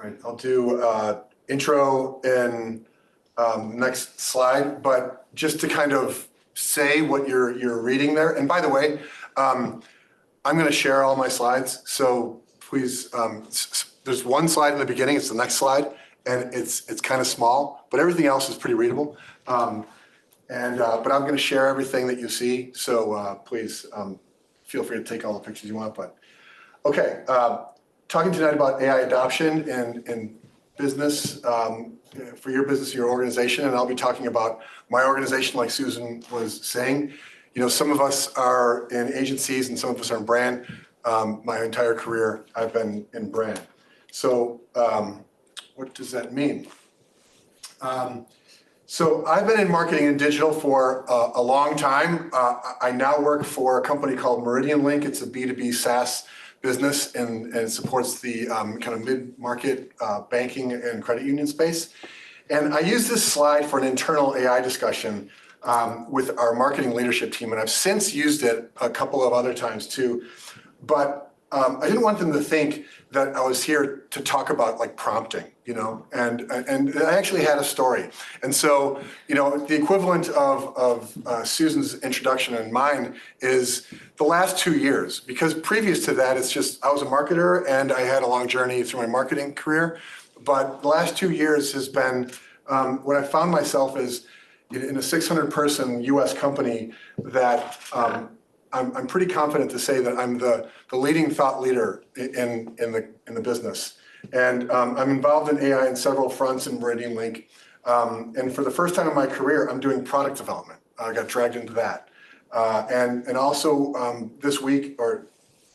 All right, I'll do intro in next slide, but just to kind of say what you're reading there. And by the way, I'm going to share all my slides, so please. There's one slide in the beginning. It's the next slide, and it's kind of small, but everything else is pretty readable. But I'm going to share everything that you see. So please feel free to take all the pictures you want. But okay, talking tonight about AI adoption in business, for your business, your organization, and I'll be talking about my organization, like Susan was saying. You know, some of us are in agencies and some of us are in brand. My entire career, I've been in brand. So what does that mean? So I've been in marketing and digital for a long time. I now work for a company called MeridianLink. It's a B2B SaaS business, and it supports the kind of mid-market banking and credit union space. And I use this slide for an internal AI discussion with our marketing leadership team, and I've since used it a couple of other times too. But I didn't want them to think that I was here to talk about like prompting, you know, and I actually had a story. And so, you know, the equivalent of Susan's introduction and mine is the last 2 years, because previous to that, it's just, I was a marketer and I had a long journey through my marketing career. But the last 2 years has been, what I found myself is in a 600-person US company that I'm pretty confident to say that I'm the leading thought leader in the business. And I'm involved in AI in several fronts in MeridianLink. And for the first time in my career, I'm doing product development. I got dragged into that. And also this week or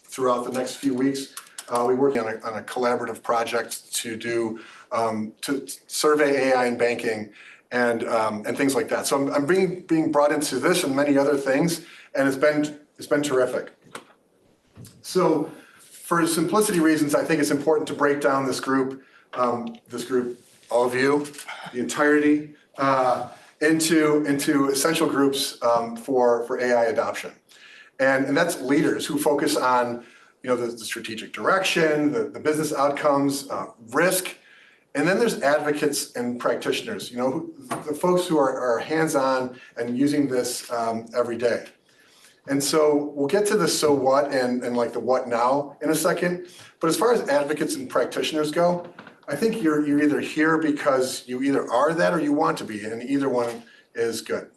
throughout the next few weeks, we're working on a collaborative project to do, to survey AI in banking and things like that. So I'm being brought into this and many other things, and it's been terrific. So for simplicity reasons, I think it's important to break down this group, all of you, the entirety, into essential groups for AI adoption. And that's leaders who focus on, you know, the strategic direction, the business outcomes, risk. And then there's advocates and practitioners, you know, the folks who are hands-on and using this every day. And so we'll get to the so what and like the what now in a second. But as far as advocates and practitioners go, I think you're either here because you either are that or you want to be, and either one is good.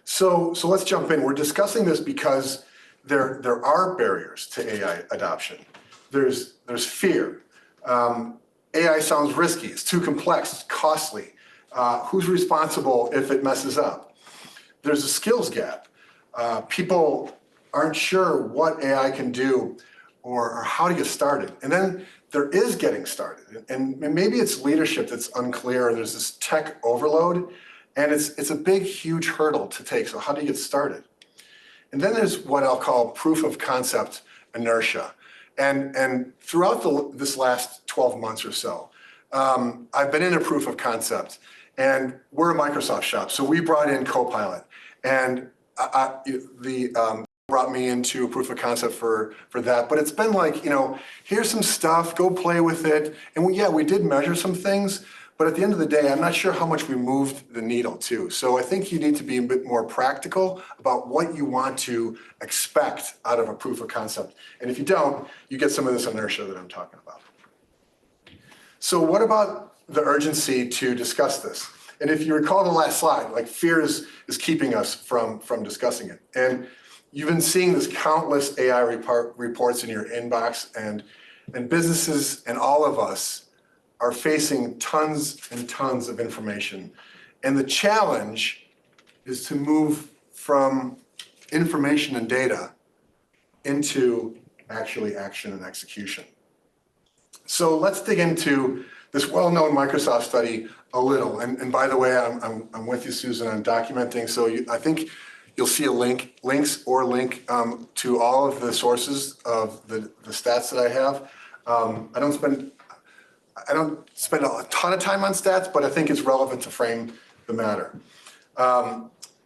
So let's jump in. We're discussing this because there are barriers to AI adoption. There's fear. AI sounds risky. It's too complex. It's costly. Who's responsible if it messes up? There's a skills gap. People aren't sure what AI can do or how to get started. And then there is getting started. And maybe it's leadership that's unclear. There's this tech overload, and it's a big, huge hurdle to take. So how do you get started? And then there's what I'll call proof of concept inertia. And throughout this last 12 months or so, I've been in a proof of concept, and we're a Microsoft shop. So we brought in Copilot, and brought me into a proof of concept for that. But it's been like, you know, here's some stuff, go play with it. And we did measure some things, but at the end of the day, I'm not sure how much we moved the needle too. So I think you need to be a bit more practical about what you want to expect out of a proof of concept. And if you don't, you get some of this inertia that I'm talking about. So what about the urgency to discuss this? And if you recall the last slide, like fear is keeping us from discussing it. And you've been seeing this countless AI reports in your inbox, and businesses and all of us are facing tons and tons of information. And the challenge is to move from information and data into actually action and execution. So let's dig into this well-known Microsoft study a little. And by the way, I'm with you, Susan, I'm documenting. So I think you'll see a link to all of the sources of the stats that I have. I don't spend a ton of time on stats, but I think it's relevant to frame the matter.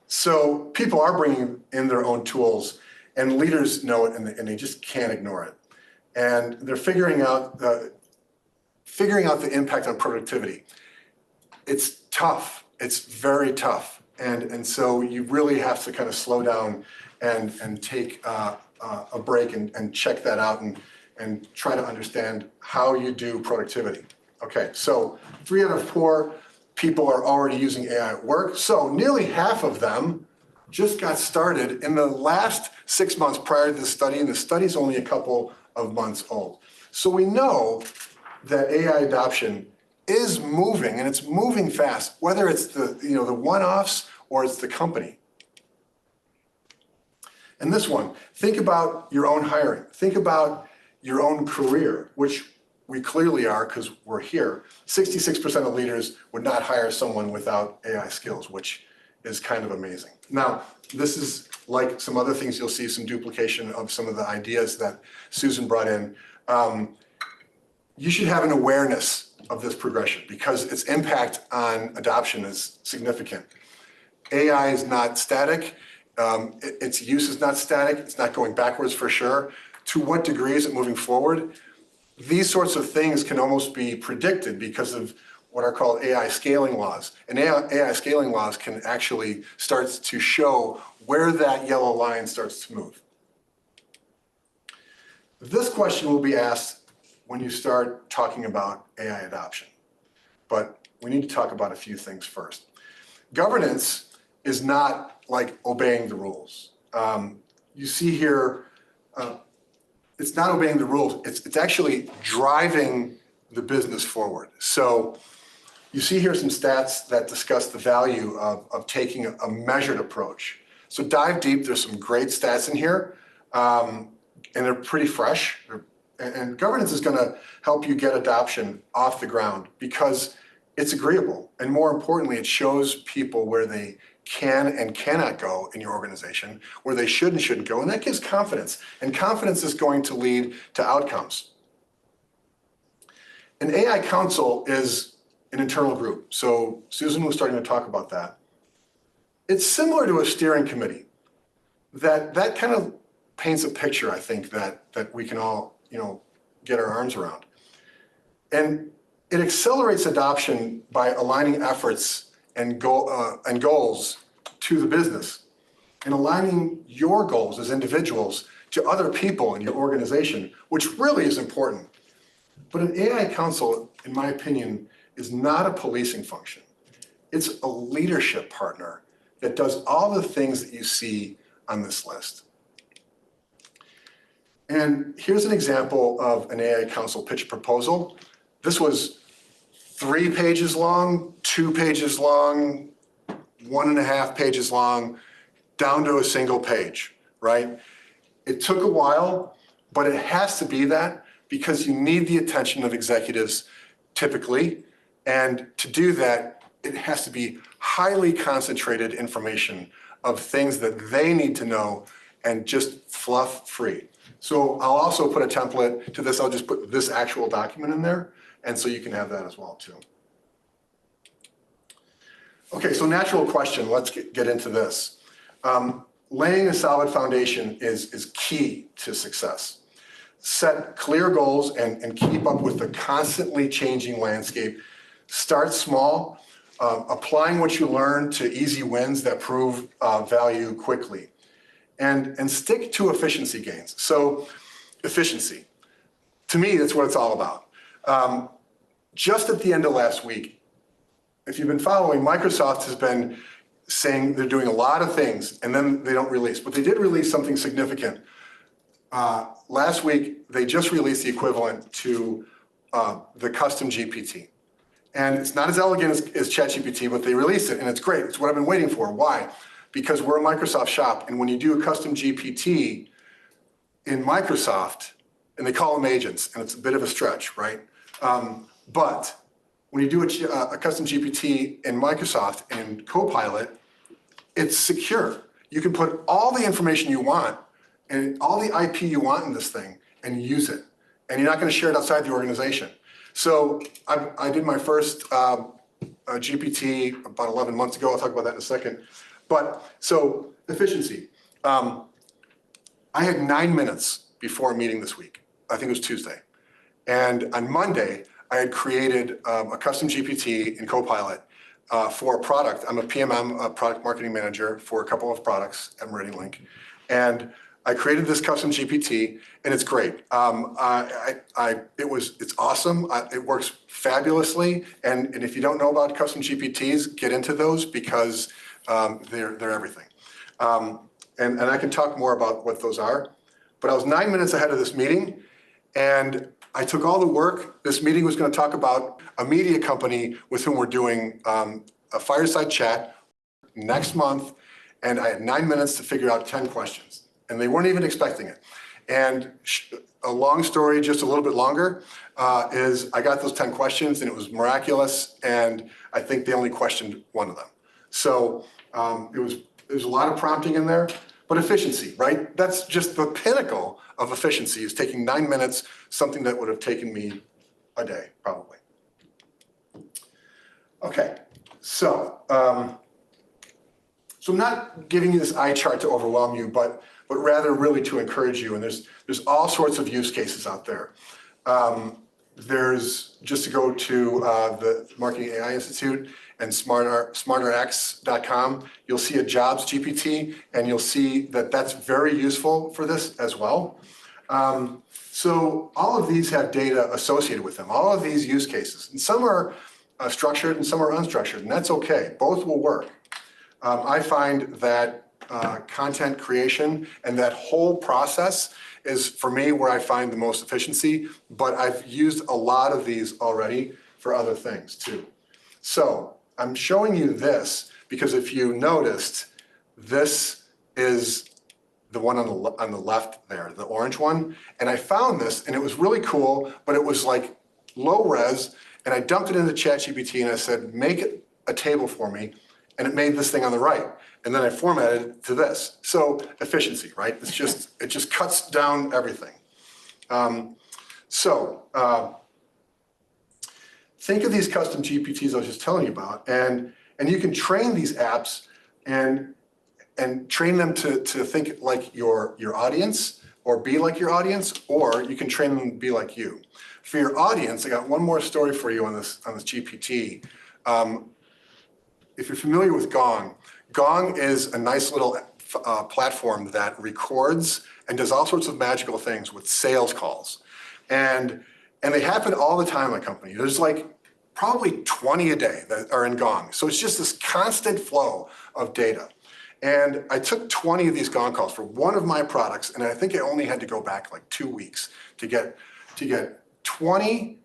So people are bringing in their own tools, and leaders know it, and they just can't ignore it. And they're figuring out figuring out the impact on productivity. It's tough. It's very tough. And so you really have to kind of slow down and take a break and check that out and try to understand how you do productivity. Okay, so 3 out of 4 people are already using AI at work. So nearly half of them just got started in the last 6 months prior to the study, and the study's only a couple of months old. So we know that AI adoption is moving, and it's moving fast, whether it's the one-offs or it's the company. And this one, think about your own hiring. Think about your own career, which we clearly are because we're here. 66% of leaders would not hire someone without AI skills, which is kind of amazing. Now, this is like some other things you'll see, some duplication of some of the ideas that Susan brought in. You should have an awareness of this progression because its impact on adoption is significant. AI is not static. Its use is not static. It's not going backwards for sure. To what degree is it moving forward? These sorts of things can almost be predicted because of what are called AI scaling laws. And AI scaling laws can actually start to show where that yellow line starts to move. This question will be asked when you start talking about AI adoption. But we need to talk about a few things first. Governance is not like obeying the rules. You see here, it's not obeying the rules, it's actually driving the business forward. So you see here some stats that discuss the value of taking a measured approach. So dive deep, there's some great stats in here, and they're pretty fresh. And governance is gonna help you get adoption off the ground because it's agreeable. And more importantly, it shows people where they can and cannot go in your organization, where they should and shouldn't go, and that gives confidence. And confidence is going to lead to outcomes. An AI council is an internal group. So Susan was starting to talk about that. It's similar to a steering committee. That kind of paints a picture, I think, that we can all get our arms around. And it accelerates adoption by aligning efforts and goals to the business and aligning your goals as individuals to other people in your organization, which really is important. But an AI council, in my opinion, is not a policing function. It's a leadership partner that does all the things that you see on this list. And here's an example of an AI council pitch proposal. This was 3 pages long, 2 pages long, 1.5 pages long, down to a single page, right? It took a while, but it has to be that because you need the attention of executives typically. And to do that, it has to be highly concentrated information of things that they need to know and just fluff free. So I'll also put a template to this. I'll just put this actual document in there. And so you can have that as well too. Okay, so natural question, let's get into this. Laying a solid foundation is key to success. Set clear goals and keep up with the constantly changing landscape. Start small, applying what you learn to easy wins that prove value quickly. And stick to efficiency gains. So efficiency, to me, that's what it's all about. Just at the end of last week, if you've been following, Microsoft has been saying they're doing a lot of things and then they don't release, but they did release something significant. Last week, they just released the equivalent to the custom GPT. And it's not as elegant as ChatGPT, but they released it and it's great. It's what I've been waiting for. Why? Because we're a Microsoft shop, and when you do a custom GPT in Microsoft, and they call them agents, and it's a bit of a stretch, right? But when you do a custom GPT in Microsoft and Copilot, it's secure. You can put all the information you want and all the IP you want in this thing and use it. And you're not going to share it outside the organization. So I did my first GPT about 11 months ago. I'll talk about that in a second. But so efficiency. I had 9 minutes before a meeting this week. I think it was Tuesday. And on Monday, I had created a custom GPT in Copilot for a product. I'm a PMM, a product marketing manager for a couple of products at MeridianLink. And I created this custom GPT, and it's great. It's awesome. It works fabulously. And if you don't know about custom GPTs, get into those because they're everything. And I can talk more about what those are. But I was 9 minutes ahead of this meeting, and I took all the work. This meeting was going to talk about a media company with whom we're doing a fireside chat next month, and I had 9 minutes to figure out 10 questions, and they weren't even expecting it. And a long story, just a little bit longer, is I got those 10 questions, and it was miraculous, and I think they only questioned one of them. So there's a lot of prompting in there, but efficiency, right? That's just the pinnacle of efficiency, is taking 9 minutes, something that would have taken me a day, probably. Okay, so I'm not giving you this eye chart to overwhelm you, but rather really to encourage you. And there's all sorts of use cases out there. There's, just to go to the Marketing AI Institute and smarterx.com, you'll see a jobs GPT, and you'll see that that's very useful for this as well. So all of these have data associated with them, all of these use cases. And some are structured and some are unstructured, and that's okay. Both will work. I find that content creation and that whole process is, for me, where I find the most efficiency, but I've used a lot of these already for other things too. So I'm showing you this because if you noticed, this is the one on the left there, the orange one. And I found this, and it was really cool, but it was like low res, and I dumped it into ChatGPT and I said, make it a table for me, and it made this thing on the right. And then I formatted it to this. So efficiency, right? It just cuts down everything. Think of these custom GPTs I was just telling you about, and you can train these apps and train them to think like your audience, or be like your audience, or you can train them to be like you. For your audience, I got one more story for you on this GPT. If you're familiar with Gong, Gong is a nice little platform that records and does all sorts of magical things with sales calls. And they happen all the time in my company. There's like probably 20 a day that are in Gong. So it's just this constant flow of data. And I took 20 of these Gong calls for one of my products, and I think I only had to go back like 2 weeks to get 20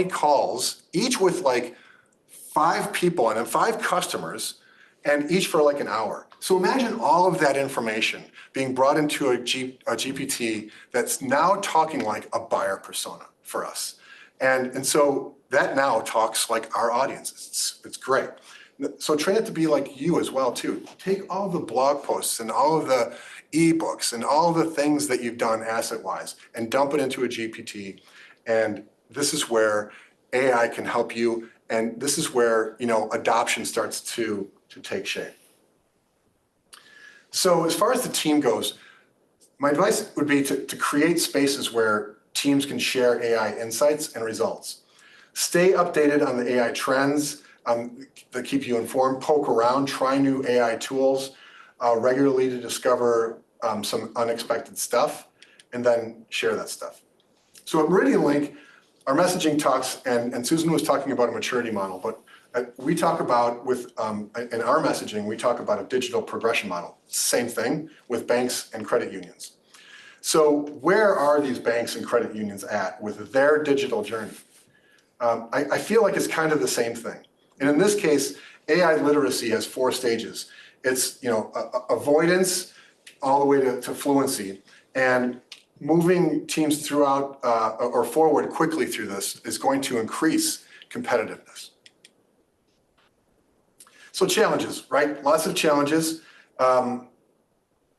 calls, each with like 5 people and 5 customers, and each for like an hour. So imagine all of that information being brought into a GPT that's now talking like a buyer persona for us. And so that now talks like our audience. It's great. So train it to be like you as well too. Take all the blog posts and all of the ebooks and all the things that you've done asset-wise and dump it into a GPT. And this is where AI can help you. And this is where, adoption starts to take shape. So as far as the team goes, my advice would be to create spaces where teams can share AI insights and results. Stay updated on the AI trends that keep you informed. Poke around, try new AI tools regularly to discover some unexpected stuff, and then share that stuff. So at MeridianLink, our messaging talks, and Susan was talking about a maturity model, but we talk about in our messaging, we talk about a digital progression model. Same thing with banks and credit unions. So where are these banks and credit unions at with their digital journey? I feel like it's kind of the same thing. And in this case, AI literacy has 4 stages. It's avoidance all the way to fluency. And moving teams throughout or forward quickly through this is going to increase competitiveness. So challenges, right? Lots of challenges.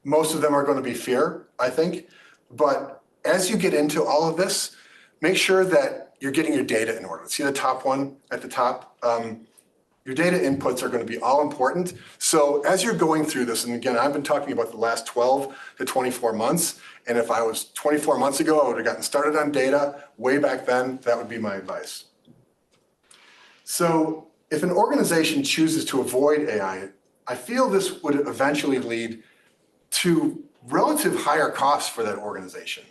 Most of them are going to be fear, I think. But as you get into all of this, make sure that you're getting your data in order. See the top one at the top? Your data inputs are going to be all important. So as you're going through this, and again, I've been talking about the last 12 to 24 months, and if I was 24 months ago, I would have gotten started on data way back then. That would be my advice. So if an organization chooses to avoid AI, I feel this would eventually lead to relative higher costs for that organization.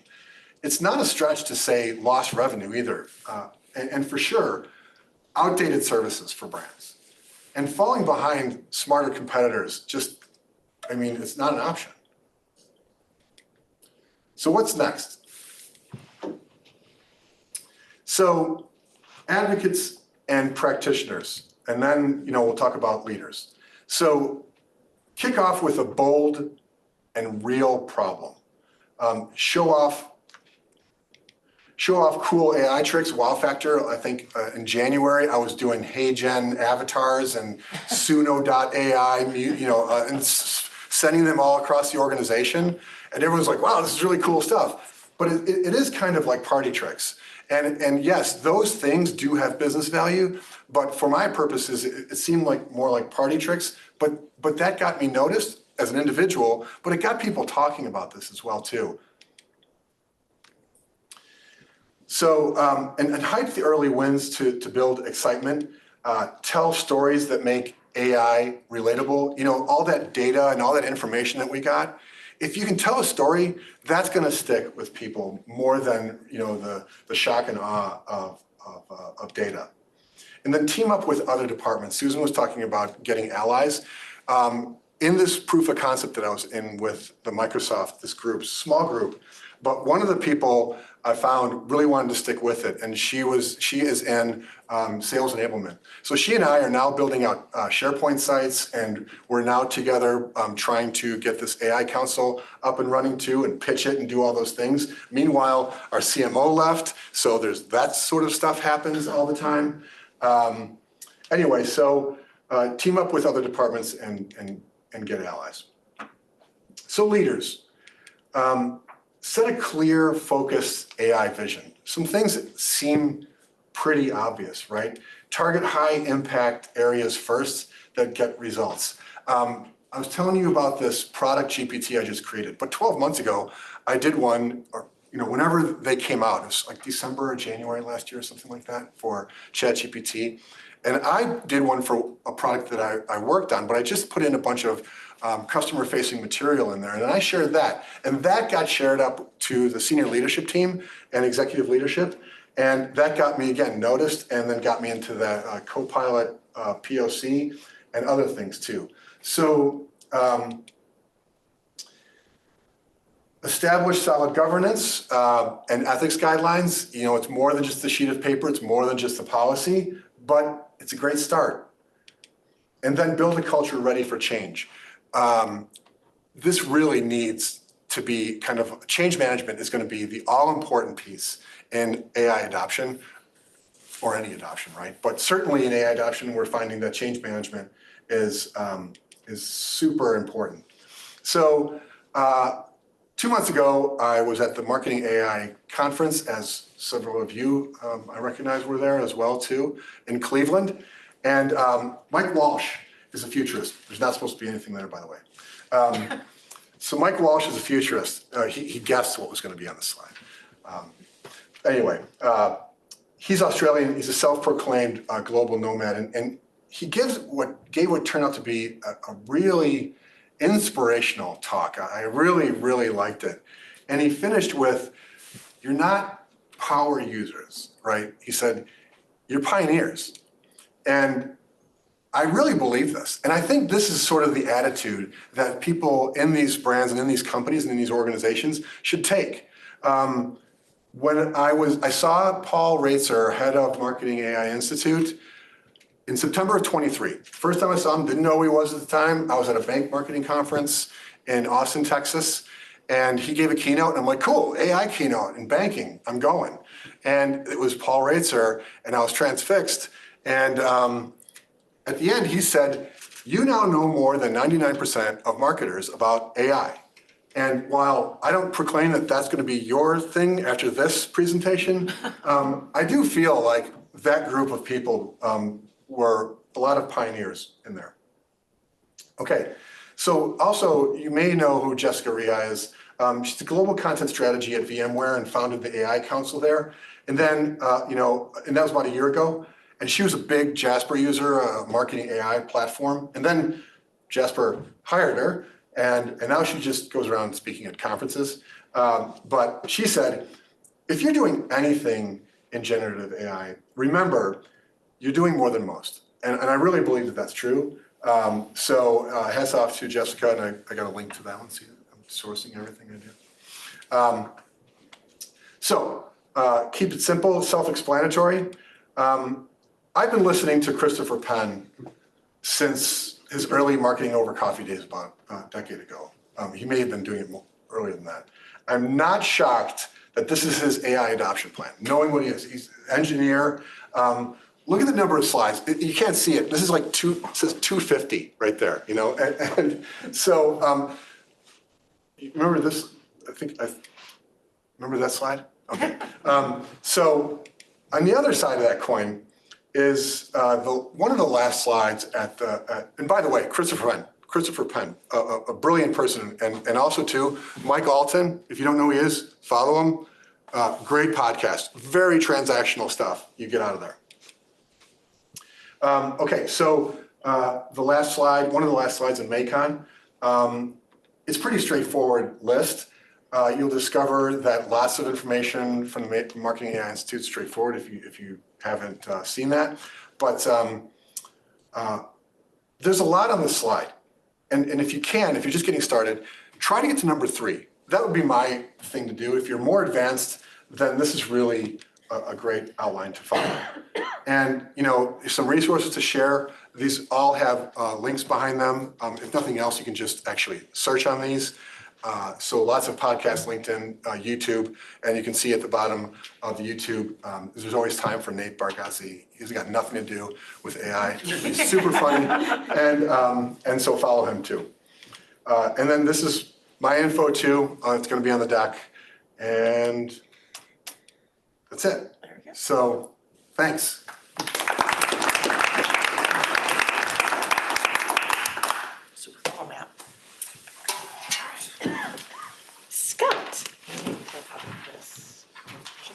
It's not a stretch to say lost revenue either, and for sure, outdated services for brands. And falling behind smarter competitors it's not an option. So what's next? So advocates and practitioners, and then we'll talk about leaders. So kick off with a bold and real problem. Show off cool AI tricks, wow factor. I think in January, I was doing HeyGen avatars and Suno.ai, and sending them all across the organization. And everyone's like, wow, this is really cool stuff. But it is kind of like party tricks. And yes, those things do have business value, but for my purposes, it seemed like more like party tricks. But that got me noticed as an individual, but it got people talking about this as well too. So, and hype the early wins to build excitement, tell stories that make AI relatable. All that data and all that information that we got, if you can tell a story, that's gonna stick with people more than the shock and awe of data. And then team up with other departments. Susan was talking about getting allies. In this proof of concept that I was in with the Microsoft, this group, small group, but one of the people I found really wanted to stick with it, and she is in sales enablement. So she and I are now building out SharePoint sites, and we're now together trying to get this AI council up and running too, and pitch it and do all those things. Meanwhile, our CMO left, so there's that sort of stuff happens all the time. Anyway, so team up with other departments and get allies. So leaders. Set a clear, focused AI vision. Some things that seem pretty obvious, right? Target high impact areas first that get results. I was telling you about this product GPT I just created, but 12 months ago, I did one, or whenever they came out, it was like December or January last year or something like that for ChatGPT. And I did one for a product that I worked on, but I just put in a bunch of customer-facing material in there, and I shared that. And that got shared up to the senior leadership team and executive leadership, and that got me, again, noticed, and then got me into the Copilot POC and other things too. So establish solid governance and ethics guidelines. It's more than just the sheet of paper, it's more than just the policy, but it's a great start. And then build a culture ready for change. This really needs to be kind of, change management is going to be the all-important piece in AI adoption, or any adoption, right? But certainly in AI adoption, we're finding that change management is super important. So 2 months ago, I was at the Marketing AI conference, as several of you I recognize were there as well too, in Cleveland. And Mike Walsh is a futurist. There's not supposed to be anything there, by the way. So Mike Walsh is a futurist. He guessed what was going to be on the slide. Anyway, he's Australian. He's a self-proclaimed global nomad, and he gave what turned out to be a really inspirational talk. I really, really liked it. And he finished with, "You're not power users, right?" He said, "You're pioneers." And I really believe this. And I think this is sort of the attitude that people in these brands and in these companies and in these organizations should take. When I saw Paul Raitzer, head of Marketing AI Institute, in September of 23. First time I saw him, didn't know who he was at the time. I was at a bank marketing conference in Austin, Texas, and he gave a keynote, and I'm like, cool, AI keynote in banking, I'm going. And it was Paul Raitzer, and I was transfixed. And at the end, he said, "You now know more than 99% of marketers about AI. And while I don't proclaim that that's going to be your thing after this presentation, I do feel like that group of people were a lot of pioneers in there. Okay, so also you may know who Jessica Ria is. She's the global content strategy at VMware and founded the AI Council there. And then, and that was about a year ago. And she was a big Jasper user, a marketing AI platform. And then Jasper hired her, and now she just goes around speaking at conferences. But she said, if you're doing anything in generative AI, remember, you're doing more than most. And I really believe that that's true. Hats off to Jessica, and I got a link to that one. See, I'm sourcing everything I do. Keep it simple, self-explanatory. I've been listening to Christopher Penn since his early marketing over coffee days about a decade ago. He may have been doing it earlier than that. I'm not shocked that this is his AI adoption plan, knowing what he is. He's an engineer. Look at the number of slides. You can't see it. This is like it says 250 right there, And so, remember this? Remember that slide? Okay. So on the other side of that coin is one of the last slides and by the way, Christopher Penn, a brilliant person, and also too, Mike Alton, if you don't know who he is, follow him. Great podcast, very transactional stuff you get out of there. Okay, so the last slide, one of the last slides in Macon, it's pretty straightforward list. You'll discover that lots of information from the Marketing AI Institute is straightforward if you haven't seen that. But there's a lot on this slide. And if you're just getting started, try to get to number 3. That would be my thing to do. If you're more advanced, then this is really a great outline to follow. And some resources to share. These all have links behind them. If nothing else, you can just actually search on these. So lots of podcasts, LinkedIn, YouTube, and you can see at the bottom of the YouTube, there's always time for Nate Bargatze. He's got nothing to do with AI. He's super funny, and so follow him too. And then this is my info too. It's going to be on the deck, and that's it. So thanks.